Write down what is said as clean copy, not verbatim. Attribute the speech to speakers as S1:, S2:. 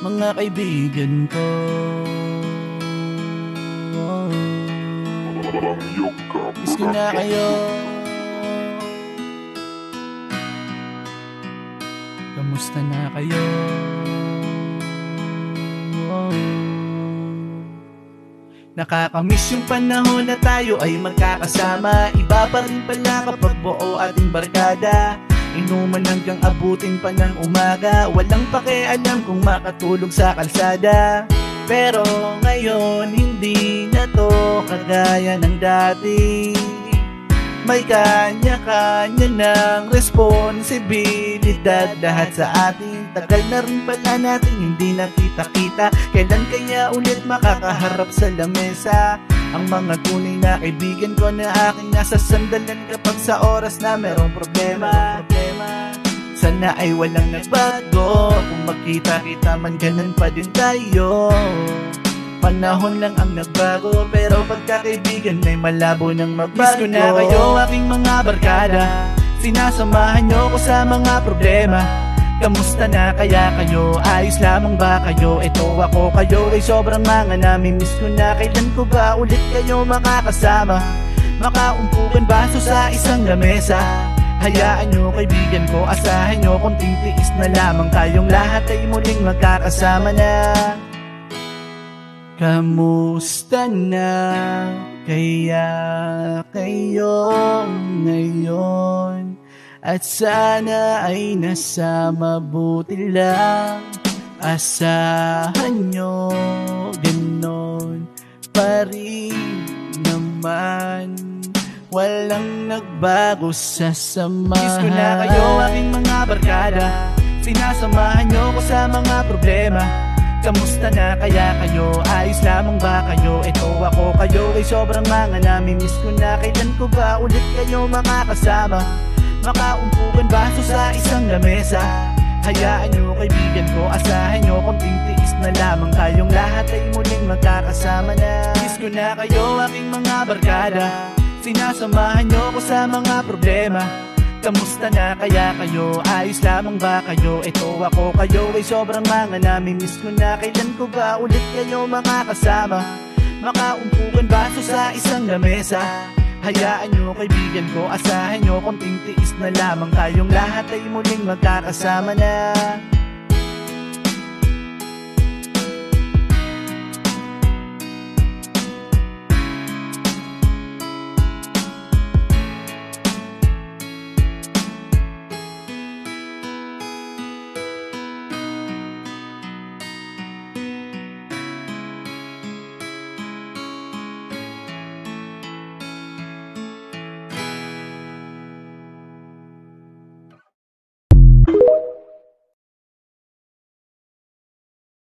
S1: mga kaibigan ko. Miss ko na kayo. Kamusta na kayo? Nakakamiss yung panahon na tayo ay magkakasama. Iba pa rin pala kapag buo ating barkada. Inuman hanggang abutin pa ng umaga. Walang pakialam kung makatulog sa kalsada. Pero ngayon hindi na to kagaya ng dati. May kanya-kanya ng responsibilidad lahat sa atin. Tagal na rin pala natin hindi nakita-kita. Kailan kaya ulit makakaharap sa lamesa ang mga tunay na kaibigan ko na aking nasa sandalan kapag sa oras na merong problema. Sana ay walang nagbago. Kung magkita-kita man ganun pa din tayo. Panahon lang ang nagbago, pero pagkakaibigan ay malabo nang magbago. Miss ko na kayo aking mga barkada. Sinasamahan nyo ko sa mga problema. Kamusta na kaya kayo? Ayos lamang ba kayo? Ito ako kayo ay sobrang mga namimiss ko na. Kailan ko ba ulit kayo makakasama? Makaumpukan baso sa isang lamesa. Hayaan nyo kaibigan ko, asahan nyo konting tiis na lamang. Tayong lahat ay muling magkakasama na. Kamusta na kaya kayo ngayon? At sana ay nasa mabuti lang. Asahan nyo ganon pa rin naman. Walang nagbago sa samahan. Miss ko na kayo aking mga barkada. Sinasamahan nyo ko sa mga problema. Kamusta na kaya kayo? Ayos lamang ba kayo? Ito ako kayo ay sobrang mga namimiss ko na. Kailan ko ba ulit kayo makakasama? Makaumpukan baso sa isang lamesa. Hayaan nyo kaibigan ko, asahan nyo konting tiis na lamang. Tayong lahat ay muling magkakasama na. Miss ko na kayo aking mga barkada. Sinasamahan nyo ko sa mga problema. Kamusta na kaya kayo? Ayos lamang ba kayo? Ito ako kayo ay sobrang mga namimiss ko na. Kailan ko ba ulit kayo makakasama? Makaumpukan baso sa isang lamesa. Hayaan nyo kaibigan ko, asahan nyo konting tiis na lamang. Tayong lahat ay muling magkakasama na.